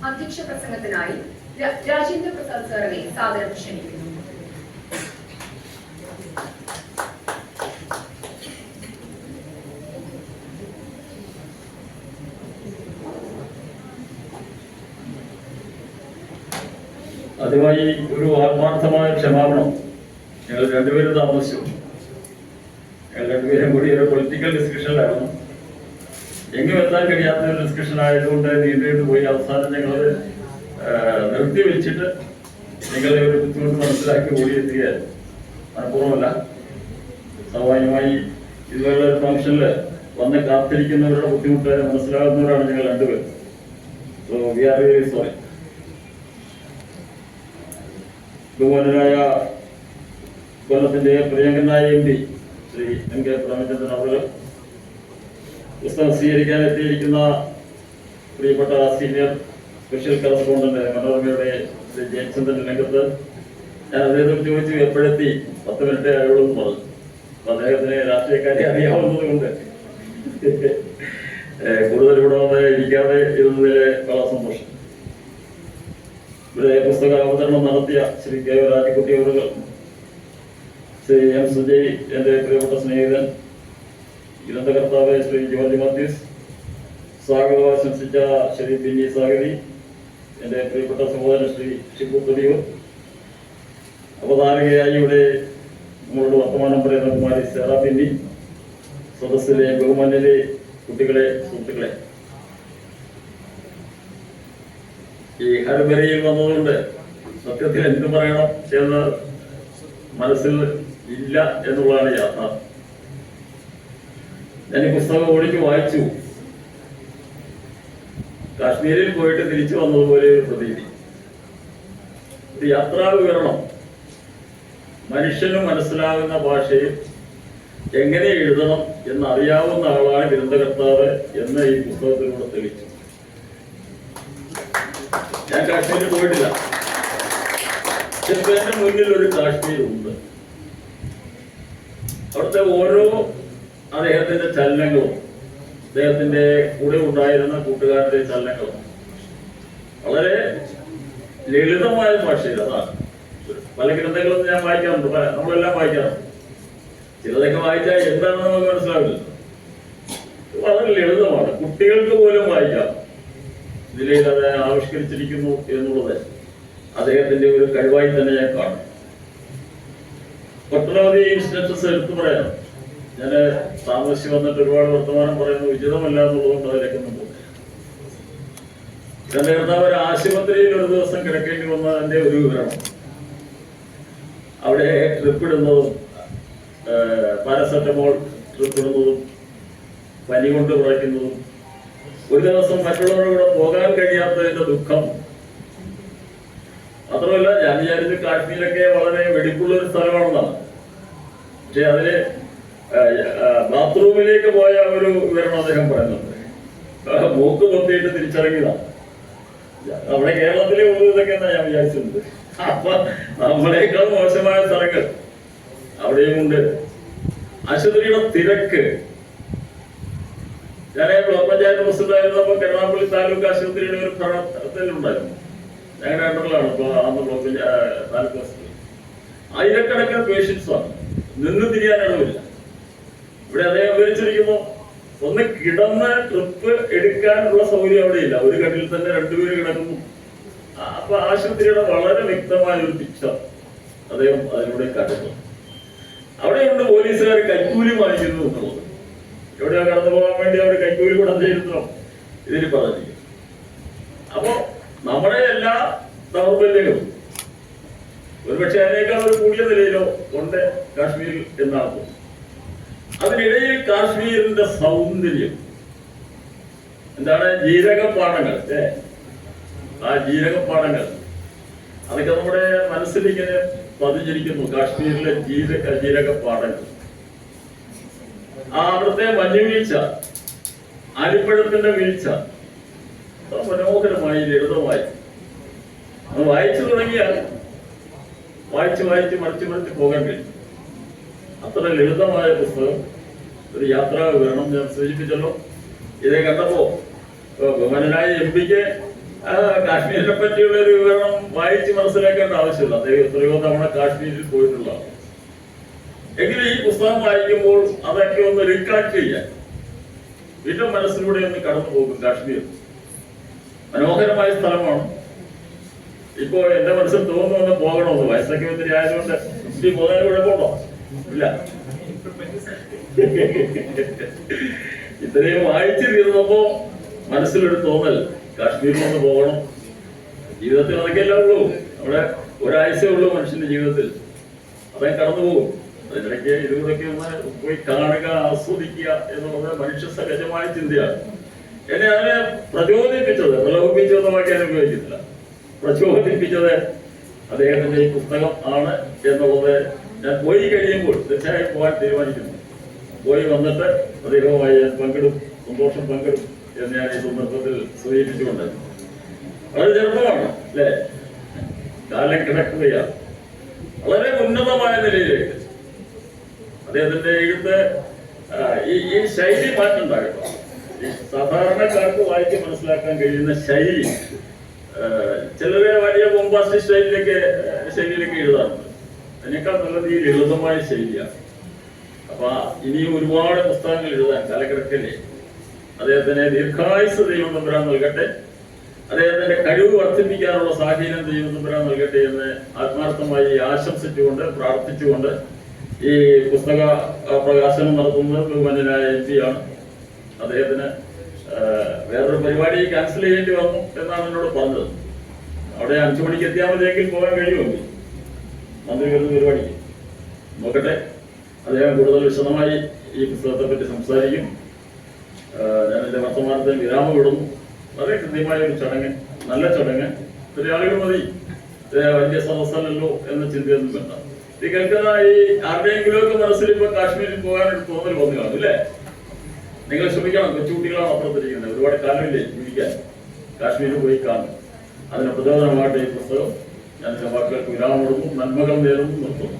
അധ്യക്ഷ പ്രസംഗത്തിനായി രാജേന്ദ്ര പ്രസാദ് സാറിനെ സാദരം ക്ഷണിക്കുന്നു. ആദ്യമായി ഒരു ആത്മാർത്ഥമായ ക്ഷമാപണം. ഞങ്ങൾ രണ്ടുപേരും താമസിച്ചു. ഞങ്ങൾ രണ്ടുപേരും കൂടി ഒരു പൊളിറ്റിക്കൽ ഡിസ്കഷനിലായിരുന്നു. എങ്ങും എത്താൻ കഴിയാത്ത ഒരു ഡിസ്കഷൻ ആയതുകൊണ്ട് നീണ്ടു പോയി. അവസാനം ഞങ്ങൾ നിർത്തിവെച്ചിട്ട് നിങ്ങളെ ഒരു ബുദ്ധിമുട്ട് മനസ്സിലാക്കി ഓടിയെത്തുകയായിരുന്നു. മനഃപൂർവ്വമല്ല, സ്വാഭാവികമായി ഇതുപോലുള്ള ഒരു ഫംഗ്ഷനിൽ വന്ന് കാത്തിരിക്കുന്നവരുടെ ബുദ്ധിമുട്ട് മനസ്സിലാകുന്നവരാണ് ഞങ്ങൾ രണ്ടുപേരും. So we are very sorry. ബഹുമാനനായ കൊല്ലത്തിന്റെ പ്രിയങ്കരനായ MP ശ്രീ NK പ്രേമചന്ദ്രൻ അവർ, പുസ്തകം സ്വീകരിക്കാൻ എത്തിയിരിക്കുന്ന പ്രിയപ്പെട്ട സീനിയർ സ്പെഷ്യൽ കറസ്പോണ്ടന്റ് മനോരമയുടെ ശ്രീ ജയചന്ദ്രൻ രംഗത്ത്, ഞാൻ അദ്ദേഹത്തോട് ചോദിച്ചു എപ്പോഴെത്തി, 10 മിനിറ്റേ ആയുള്ളൂ എന്ന് പറഞ്ഞു. അപ്പൊ അദ്ദേഹത്തിന് രാഷ്ട്രീയക്കാരെ അറിയാവുന്നത് കൊണ്ട് കൂടുതൽ ഇവിടെ വന്ന് ഇരിക്കാതെ ഇരുന്നതിൽ വളരെ സന്തോഷം. ഇവിടെ പുസ്തക അവതരണം നടത്തിയ ശ്രീ K. രാജിക്കുട്ടി അവറുകൾ, ശ്രീ M. സുജയ്, എന്റെ പ്രിയപ്പെട്ട സ്നേഹിതൻ, ഗ്രന്ഥകർത്താവ് ശ്രീ ജോർജ് മാത്യൂസ്, സ്വാഗതം ആശംസിച്ച ശ്രീ ബിന്നി സാഗരി, എന്റെ പ്രിയപ്പെട്ട സഹോദരൻ ശ്രീ ഷിബു തുടിയൂർ, അവതാരകയായി ഇവിടെ നമ്മളോട് വർത്തമാനം പറയുന്ന കുമാരി സേറ ബിന്നി, സദസ്സിലെ ബഹുമാന്യരെ, കുട്ടികളെ, സുഹൃത്തുക്കളെ, ഈ ഹർബരയിൽ വന്നതുകൊണ്ട് സത്യത്തിൽ എന്ത് പറയണം എന്ന് മനസ്സിൽ ഇല്ല എന്നുള്ളതാണ് യാഥാർത്ഥ്യം. ഞാൻ ഈ പുസ്തകം ഓടിച്ച് വായിച്ചു. കാശ്മീരിൽ പോയിട്ട് തിരിച്ചു വന്നതുപോലെ ഒരു പ്രതീതി. ഒരു യാത്രാ വിവരണം മനുഷ്യന് മനസ്സിലാകുന്ന ഭാഷയിൽ എങ്ങനെ എഴുതണം എന്നറിയാവുന്ന ആളാണ് ഗ്രന്ഥകർത്താവ് എന്ന് ഈ പുസ്തകത്തിലൂടെ തെളിയിച്ചു. ഞാൻ കാശ്മീരിൽ പോയിട്ടില്ല. ചിലപ്പോൾ എന്റെ മുന്നിൽ ഒരു കാശ്മീർ ഉണ്ട്. അവിടുത്തെ ഓരോ അദ്ദേഹത്തിന്റെ ചലനങ്ങളും, അദ്ദേഹത്തിന്റെ കൂടെ ഉണ്ടായിരുന്ന കൂട്ടുകാരുടെ ചലനങ്ങളും വളരെ ലളിതമായ ഭാഷയിൽ, അതാണ് പല ഗ്രന്ഥങ്ങളും ഞാൻ വായിക്കാറുണ്ട്, നമ്മളെല്ലാം വായിക്കാറുണ്ട്. ചിലതൊക്കെ വായിച്ചാൽ എന്താണെന്ന് നമുക്ക് മനസ്സിലാവില്ല. വളരെ ലളിതമാണ്, കുട്ടികൾക്ക് പോലും വായിക്കാം. ഇതിലേക്ക് അത് ആവിഷ്കരിച്ചിരിക്കുന്നു എന്നുള്ളത് അദ്ദേഹത്തിന്റെ ഒരു കഴിവായി തന്നെ ഞാൻ കാണും. ഒട്ടനവധി ഇൻസ്റ്റൻസസ് എടുത്തു പറയാം. ഞാൻ താമസിച്ച് വന്നിട്ട് ഒരുപാട് വർത്തമാനം പറയുന്നത് ഉചിതമല്ല എന്നുള്ളതുകൊണ്ട് അതിലേക്കൊന്നും പോകും. എന്റെ കർത്താവ് ഒരു ആശുപത്രിയിൽ ഒരു ദിവസം കിടക്കേണ്ടി വന്നതിന്റെ ഒരു വിവരണം, അവിടെ ട്രിപ്പ് ഇടുന്നതും പാരസെറ്റമോൾ ട്രിപ്പ് ഇടുന്നതും പനി കൊണ്ട് കുറയ്ക്കുന്നതും ഒരു ദിവസം മറ്റുള്ളവരുടെ കൂടെ പോകാൻ കഴിയാത്തതിന്റെ ദുഃഖം. മാത്രമല്ല, ഞാൻ വിചാരിച്ചു കാശ്മീരൊക്കെ വളരെ വെടിപ്പുള്ള ഒരു സ്ഥലമാണെന്നാണ്. പക്ഷെ അതില് ബാത്റൂമിലേക്ക് പോയ ഒരു വിവരണം അദ്ദേഹം പറയുന്നുണ്ട്. മൂക്ക് പൊത്തിയിട്ട് തിരിച്ചിറങ്ങിയതാണ്. നമ്മുടെ കേരളത്തിലെ ഒരു ഇതൊക്കെ എന്നാ ഞാൻ വിചാരിച്ചിട്ടുണ്ട്. അപ്പൊ നമ്മളെക്കാൾ മോശമായ സ്ഥലങ്ങൾ അവിടെയും ഉണ്ട്. ആശുപത്രിയുടെ തിരക്ക്. ഞാൻ ബ്ലോക്ക് പഞ്ചായത്ത് പ്രസിഡന്റായിരുന്നപ്പോൾ കരുനാഗപ്പള്ളി താലൂക്ക് ആശുപത്രിയുടെ ഒരു ഭരണത്തിലുണ്ടായിരുന്നു. ഞങ്ങളുടെ അണ്ടറിലാണ് ഇപ്പൊ അന്ന് ബ്ലോക്ക് താലൂക്ക് ആശുപത്രി. ആയിരക്കണക്കിന് പേഷ്യൻസ് ആണ്, നിന്ന് തിരിയാനിടവില്ല. ഇവിടെ അദ്ദേഹം വിവരിച്ചിരിക്കുന്നു, ഒന്ന് കിടന്ന് ട്രിപ്പ് എടുക്കാനുള്ള സൗകര്യം അവിടെ ഇല്ല. ഒരു കട്ടിൽ തന്നെ 2 പേര് കിടക്കുന്നു. അപ്പൊ ആശുപത്രിയുടെ വളരെ വ്യക്തമായ ഒരു പിക്ചർ അദ്ദേഹം അതിലൂടെ കാട്ടുന്നു. അവിടെയുണ്ട് പോലീസുകാർ കൈക്കൂലി വാങ്ങിക്കുന്നു എന്നുള്ളത്. എവിടെയാ കടന്നു പോകാൻ വേണ്ടി അവർ കൈക്കൂലി കൂടെ ചെയ്തിരുന്നോ ഇതിൽ പറഞ്ഞിരിക്കും. അപ്പോ നമ്മുടെ എല്ലാ ദൗർബല്യങ്ങളും ഒരുപക്ഷെ അതിനേക്കാൾ ഒരു കൂടിയ നിലയിലോ ഉണ്ട് കാശ്മീരിൽ എന്നാണ്. അതിനിടയിൽ കാശ്മീരിന്റെ സൗന്ദര്യം എന്താണ്? ജീരകപ്പാടങ്ങൾ. ആ ജീരകപ്പാടങ്ങൾ അതൊക്കെ നമ്മുടെ മനസ്സിലിങ്ങനെ പതിഞ്ഞിരിക്കുന്നു. കാശ്മീരിലെ ജീരകപ്പാടങ്ങൾ, ആ അവിടുത്തെ മഞ്ഞുവീഴ്ച, ആലിപ്പഴത്തിന്റെ വീഴ്ച മനോഹരമായി ലളിതമായി വായിച്ചു തുടങ്ങിയാൽ വായിച്ച് മറിച്ച് പോകാൻ കഴിയും. അത്ര ലളിതമായ പുസ്തകം, ഒരു യാത്രാ വിവരണം. ഞാൻ സൂചിപ്പിച്ചല്ലോ, ഇതേ കണ്ടപ്പോ ബഹുമാനനായ MP-ക്ക് കാശ്മീരിനെ പറ്റിയുള്ള ഒരു വിവരണം വായിച്ച് മനസ്സിലാക്കേണ്ട ആവശ്യമില്ല. അദ്ദേഹം എത്രയോ തവണ കാശ്മീരിൽ പോയിട്ടുള്ള. എങ്കിലും ഈ പുസ്തകം വായിക്കുമ്പോൾ അതൊക്കെ ഒന്ന് റീകാക്ട് ചെയ്യാൻ വീണ്ടും മനസ്സിലൂടെ ഒന്ന് കടന്നു പോകും. കാശ്മീർ മനോഹരമായ സ്ഥലമാണ്. ഇപ്പോ എന്റെ മനസ്സിൽ തോന്നുന്നു പോകണമെന്ന്. വയസ്സൊക്കെ ഒത്തിരി ആയതുകൊണ്ട് ഈ പോകുന്നതിന് കുഴപ്പമുണ്ടോ? ഇല്ല. ഇത്രയും വായിച്ചു തീർന്നപ്പോ മനസ്സിലൊരു തോന്നൽ കാശ്മീരിൽ ഒന്ന് പോകണം. ജീവിതത്തിൽ അതൊക്കെയല്ലേ ഉള്ളൂ. നമ്മുടെ ഒരാഴ്ചയേ ഉള്ളൂ മനുഷ്യന്റെ ജീവിതത്തിൽ. അതേ കടന്നു പോകും. അതിനിടയ്ക്ക് ഇതുകൂടെയൊക്കെ ഒന്ന് പോയി കാണുക, ആസ്വദിക്കുക എന്നുള്ളത് മനുഷ്യ സഹജമായ ചിന്തയാണ്. എന്നെ അതിനെ പ്രചോദിപ്പിച്ചത്, പ്രലോഭിപ്പിച്ചതെന്ന് വായിക്കാൻ ഉപയോഗിക്കുന്നില്ല. പ്രചോദിപ്പിച്ചത് അദ്ദേഹത്തിന്റെ ഈ പുസ്തകം ആണ് എന്നുള്ളത് ഞാൻ പോയി കഴിയുമ്പോൾ തീർച്ചയായും പോകാൻ തീരുമാനിക്കുന്നു. പോയി വന്നിട്ട് അദ്ദേഹവുമായി ഞാൻ സന്തോഷം പങ്കിടും എന്ന് ഞാൻ ഈ സന്ദർഭത്തിൽ സൂചിപ്പിച്ചുകൊണ്ട്. വളരെ ചെറുപ്പമാണ് അല്ലേ? കാലം കിടക്കുകയാണ് വളരെ ഉന്നതമായ നിലയിലേക്ക്. അദ്ദേഹത്തിന്റെ എഴുത്ത് ഈ ശൈലി മാറ്റുണ്ടായിരുന്നു. ഈ സാധാരണക്കാർക്ക് വായിച്ച് മനസ്സിലാക്കാൻ കഴിയുന്ന ശൈലി ചിലരെ വലിയ ബോംബാസ്റ്റിക് ശൈലിയിലേക്ക് എഴുതാറുണ്ട്. അതിനേക്കാൾ നല്ലത് ഈ ലളിതമായ ശൈലിയാണ്. അപ്പൊ ഇനിയും ഒരുപാട് പുസ്തകങ്ങൾ എഴുതാൻ കാലഘട്ടത്തിലെ അദ്ദേഹത്തിന് ദീർഘായുസ് ദൈവം തമ്പുരാൻ നൽകട്ടെ. അദ്ദേഹത്തിന്റെ കഴിവ് വർദ്ധിപ്പിക്കാനുള്ള സാഹചര്യം ദൈവം തമ്പുരാൻ നൽകട്ടെ എന്ന് ആത്മാർത്ഥമായി ആശംസിച്ചുകൊണ്ട് പ്രാർത്ഥിച്ചുകൊണ്ട് ഈ പുസ്തക പ്രകാശനം നടത്തുന്നത് ബഹുമാന്യനായ MP ആണ്. അദ്ദേഹത്തിന് വേറൊരു പരിപാടി ക്യാൻസൽ ചെയ്യേണ്ടി വന്നു എന്നാണ് എന്നോട് പറഞ്ഞത്. അവിടെ 5 മണിക്ക് എത്തിയാൽ മതിയെങ്കിൽ പോകാൻ കഴിയുമെങ്കിൽ മന്ത്രി വരുന്ന പരിപാടിക്ക് നോക്കട്ടെ. അദ്ദേഹം കൂടുതൽ വിശദമായി ഈ പുസ്തകത്തെ പറ്റി സംസാരിക്കും. ഞാൻ എന്റെ വർത്തമാനത്തിന് വിരാമം ഇടുന്നു. വളരെ കൃത്യമായ ഒരു ചടങ്ങ്, നല്ല ചടങ്ങ്. ഇത്തിരി ആളുകൾ മതി, വലിയ സദസ്സല്ലല്ലോ എന്ന ചിന്തയൊന്നും വേണ്ട. ഈ കേൾക്കുന്ന ഈ ആരുടെയെങ്കിലും ഒക്കെ മനസ്സിൽ ഇപ്പൊ കാശ്മീരിൽ പോകാനൊരു തോന്നൽ വന്നു കാണും അല്ലേ? നിങ്ങൾ ശ്രമിക്കണം. കൊച്ചുകുട്ടികളാണ് അപ്പുറത്തിരിക്കുന്നത്. ഒരുപാട് കാലമില്ലേ ജീവിക്കാൻ. കാശ്മീരിൽ പോയി കാണും. അതിന് പ്രചോദനമായിട്ട് ഈ പുസ്തകം. ഞാൻ എന്റെ വാക്കുകൾക്ക് വിരാമം ഇടുന്നു. നന്മകൾ നേരുന്നു, നിർത്തുന്നു.